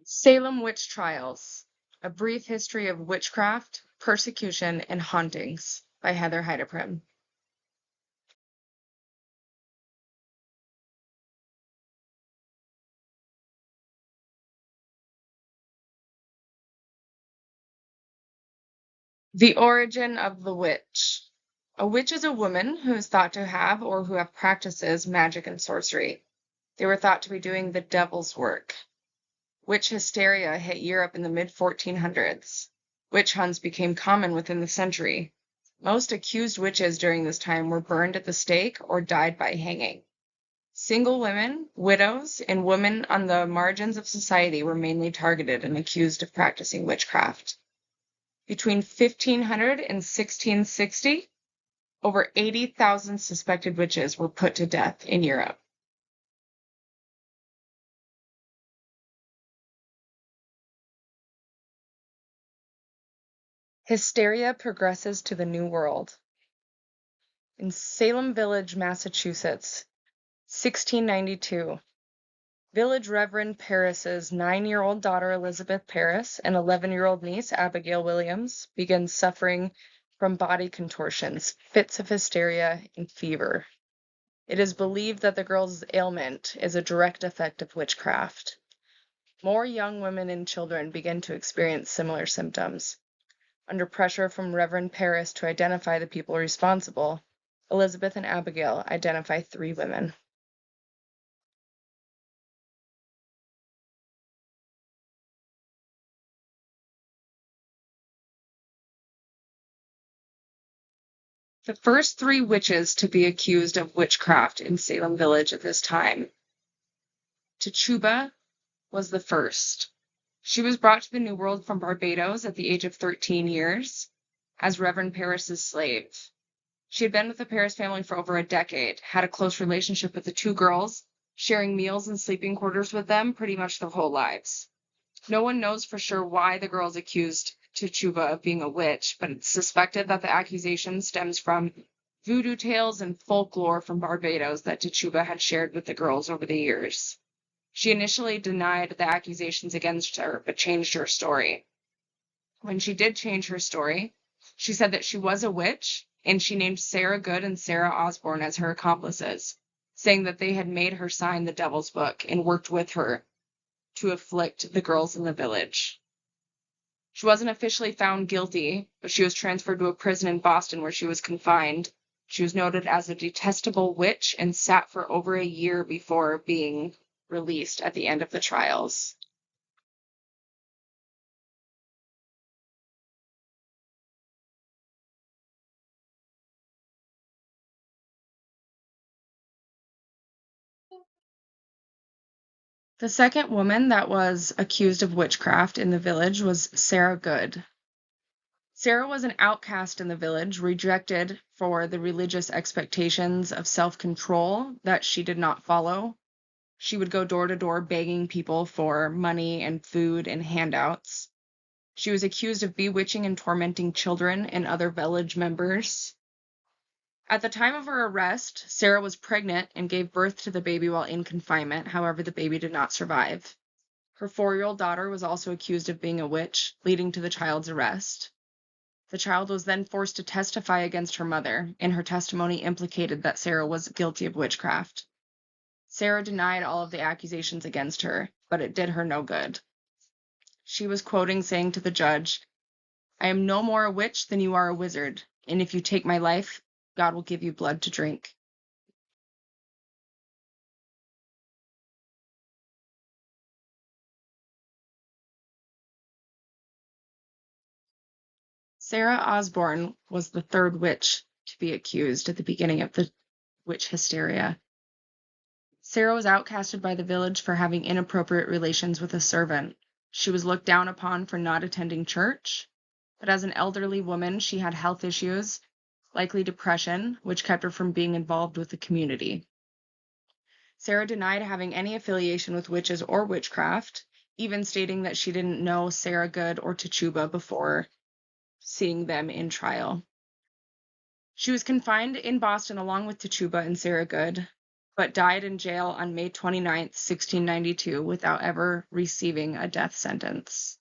Salem Witch Trials: A Brief History of Witchcraft, Persecution, and Hauntings by Heather Heideprim. The origin of the witch. A witch is a woman who is thought to have or who have practices magic and sorcery. They were thought to be doing the devil's work. Witch hysteria hit Europe in the mid-1400s. Witch hunts became common within the century. Most accused witches during this time were burned at the stake or died by hanging. Single women, widows, and women on the margins of society were mainly targeted and accused of practicing witchcraft. Between 1500 and 1660, over 80,000 suspected witches were put to death in Europe. Hysteria progresses to the New World. In Salem Village, Massachusetts, 1692, Village Reverend Parris's 9-year-old daughter Elizabeth Parris and 11-year-old niece Abigail Williams begin suffering from body contortions, fits of hysteria, and fever. It is believed that the girl's ailment is a direct effect of witchcraft. More young women and children begin to experience similar symptoms. Under pressure from Reverend Parris to identify the people responsible, Elizabeth and Abigail identify 3 women. The first 3 witches to be accused of witchcraft in Salem Village at this time. Tituba was the first. She was brought to the New World from Barbados at the age of 13 years as Reverend Parris's slave. She had been with the Parris family for over a decade, had a close relationship with the 2 girls, sharing meals and sleeping quarters with them pretty much their whole lives. No one knows for sure why the girls accused Tituba of being a witch, but it's suspected that the accusation stems from voodoo tales and folklore from Barbados that Tituba had shared with the girls over the years. She initially denied the accusations against her, but changed her story. When she did change her story, she said that she was a witch, and she named Sarah Good and Sarah Osborne as her accomplices, saying that they had made her sign the Devil's Book and worked with her to afflict the girls in the village. She wasn't officially found guilty, but she was transferred to a prison in Boston where she was confined. She was noted as a detestable witch and sat for over a year before being released at the end of the trials. The second woman that was accused of witchcraft in the village was Sarah Good. Sarah was an outcast in the village, rejected for the religious expectations of self-control that she did not follow. She would go door to door begging people for money and food and handouts. She was accused of bewitching and tormenting children and other village members. At the time of her arrest, Sarah was pregnant and gave birth to the baby while in confinement. However, the baby did not survive. Her 4-year-old daughter was also accused of being a witch, leading to the child's arrest. The child was then forced to testify against her mother, and her testimony implicated that Sarah was guilty of witchcraft. Sarah denied all of the accusations against her, but it did her no good. She was quoting saying to the judge, "I am no more a witch than you are a wizard, and if you take my life, God will give you blood to drink." Sarah Osborne was the 3rd witch to be accused at the beginning of the witch hysteria. Sarah was outcasted by the village for having inappropriate relations with a servant. She was looked down upon for not attending church, but as an elderly woman, she had health issues, likely depression, which kept her from being involved with the community. Sarah denied having any affiliation with witches or witchcraft, even stating that she didn't know Sarah Good or Tituba before seeing them in trial. She was confined in Boston along with Tituba and Sarah Good. but died in jail on May 29, 1692, without ever receiving a death sentence.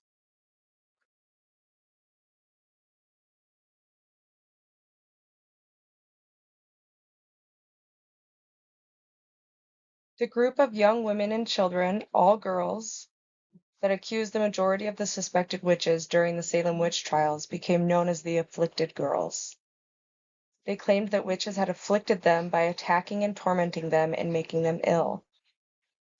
The group of young women and children, all girls, that accused the majority of the suspected witches during the Salem witch trials became known as the afflicted girls. They claimed that witches had afflicted them by attacking and tormenting them and making them ill.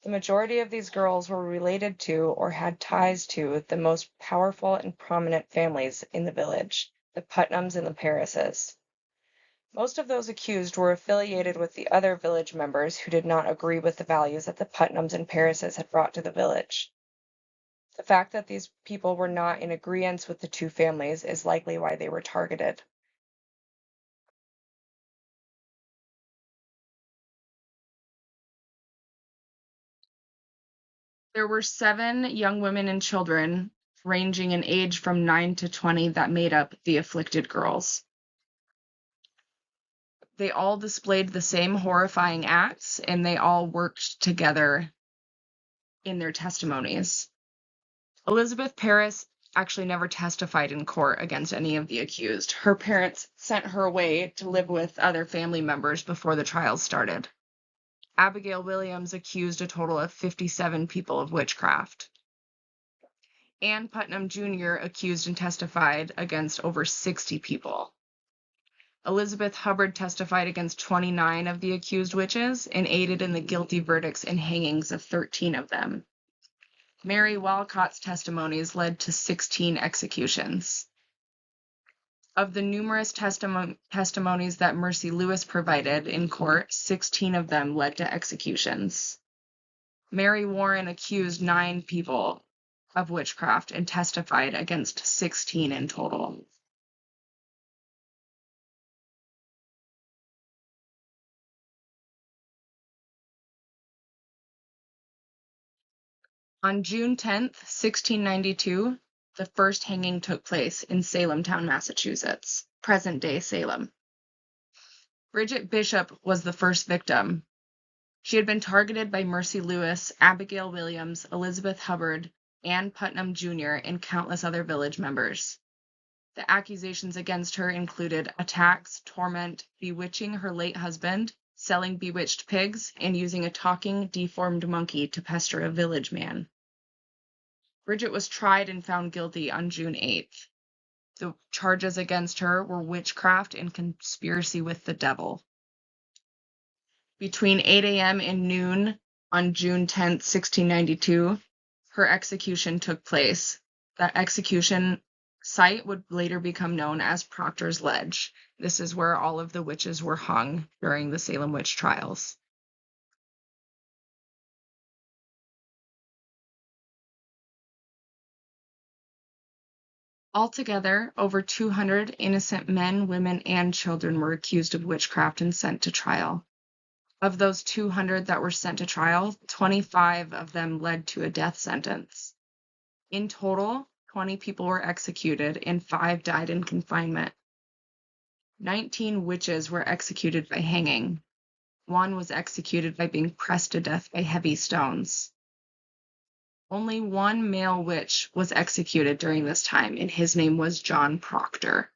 The majority of these girls were related to or had ties to the most powerful and prominent families in the village, the Putnams and the Parrises. Most of those accused were affiliated with the other village members who did not agree with the values that the Putnams and Parrises had brought to the village. The fact that these people were not in agreement with the two families is likely why they were targeted. There were 7 young women and children, ranging in age from 9 to 20, that made up the afflicted girls. They all displayed the same horrifying acts, and they all worked together in their testimonies. Elizabeth Parris actually never testified in court against any of the accused. Her parents sent her away to live with other family members before the trials started. Abigail Williams accused a total of 57 people of witchcraft. Ann Putnam Jr. accused and testified against over 60 people. Elizabeth Hubbard testified against 29 of the accused witches and aided in the guilty verdicts and hangings of 13 of them. Mary Walcott's testimonies led to 16 executions. Of the numerous testimonies that Mercy Lewis provided in court, 16 of them led to executions. Mary Warren accused 9 people of witchcraft and testified against 16 in total. On June 10th, 1692, the first hanging took place in Salemtown, Massachusetts, present-day Salem. Bridget Bishop was the first victim. She had been targeted by Mercy Lewis, Abigail Williams, Elizabeth Hubbard, Ann Putnam Jr., and countless other village members. The accusations against her included attacks, torment, bewitching her late husband, selling bewitched pigs, and using a talking, deformed monkey to pester a village man. Bridget was tried and found guilty on June 8th. The charges against her were witchcraft and conspiracy with the devil. Between 8 a.m. and noon on June 10th, 1692, her execution took place. That execution site would later become known as Proctor's Ledge. This is where all of the witches were hung during the Salem witch trials. Altogether, over 200 innocent men, women, and children were accused of witchcraft and sent to trial. Of those 200 that were sent to trial, 25 of them led to a death sentence. In total, 20 people were executed and 5 died in confinement. 19 witches were executed by hanging. 1 was executed by being pressed to death by heavy stones. Only 1 male witch was executed during this time, and his name was John Proctor.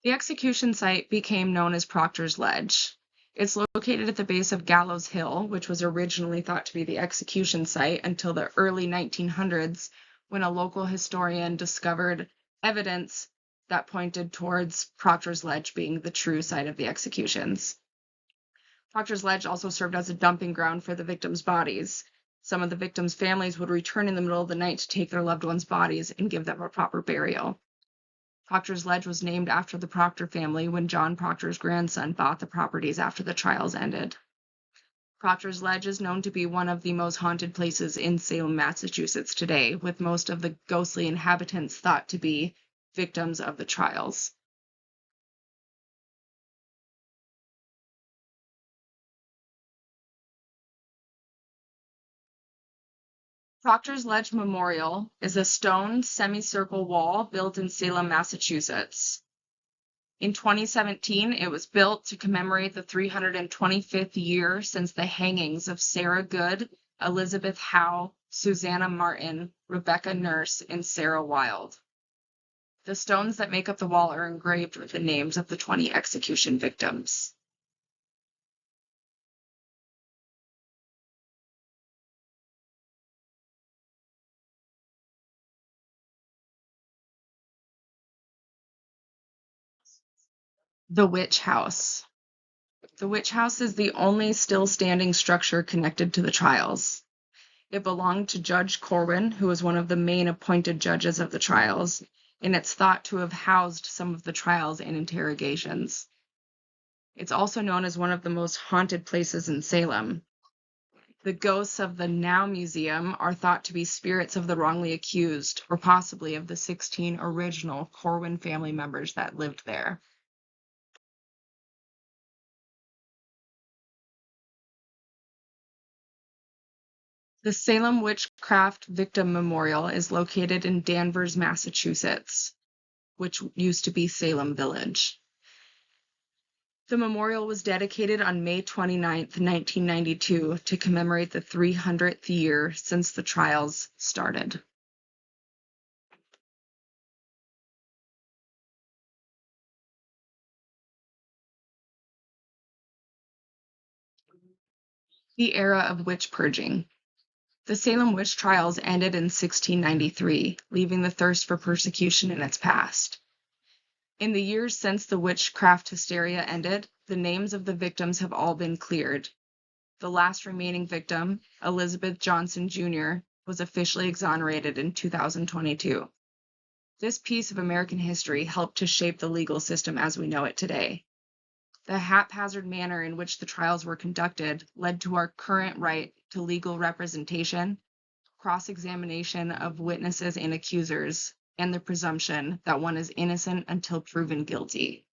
The execution site became known as Proctor's Ledge. It's located at the base of Gallows Hill, which was originally thought to be the execution site until the early 1900s, when a local historian discovered evidence that pointed towards Proctor's Ledge being the true site of the executions. Proctor's Ledge also served as a dumping ground for the victims' bodies. Some of the victims' families would return in the middle of the night to take their loved ones' bodies and give them a proper burial. Proctor's Ledge was named after the Proctor family when John Proctor's grandson bought the properties after the trials ended. Proctor's Ledge is known to be one of the most haunted places in Salem, Massachusetts today, with most of the ghostly inhabitants thought to be victims of the trials. Proctor's Ledge Memorial is a stone semicircle wall built in Salem, Massachusetts. In 2017, it was built to commemorate the 325th year since the hangings of Sarah Good, Elizabeth Howe, Susanna Martin, Rebecca Nurse, and Sarah Wild. The stones that make up the wall are engraved with the names of the 20 execution victims. The Witch House. The Witch House is the only still standing structure connected to the trials. It belonged to Judge Corwin, who was one of the main appointed judges of the trials, and it's thought to have housed some of the trials and interrogations. It's also known as one of the most haunted places in Salem. The ghosts of the Now Museum are thought to be spirits of the wrongly accused, or possibly of the 16 original Corwin family members that lived there. The Salem Witchcraft Victim Memorial is located in Danvers, Massachusetts, which used to be Salem Village. The memorial was dedicated on May 29, 1992, to commemorate the 300th year since the trials started. The era of witch purging. The Salem witch trials ended in 1693, leaving the thirst for persecution in its past. In the years since the witchcraft hysteria ended, the names of the victims have all been cleared. The last remaining victim, Elizabeth Johnson Jr., was officially exonerated in 2022. This piece of American history helped to shape the legal system as we know it today. The haphazard manner in which the trials were conducted led to our current right to legal representation, cross-examination of witnesses and accusers, and the presumption that one is innocent until proven guilty.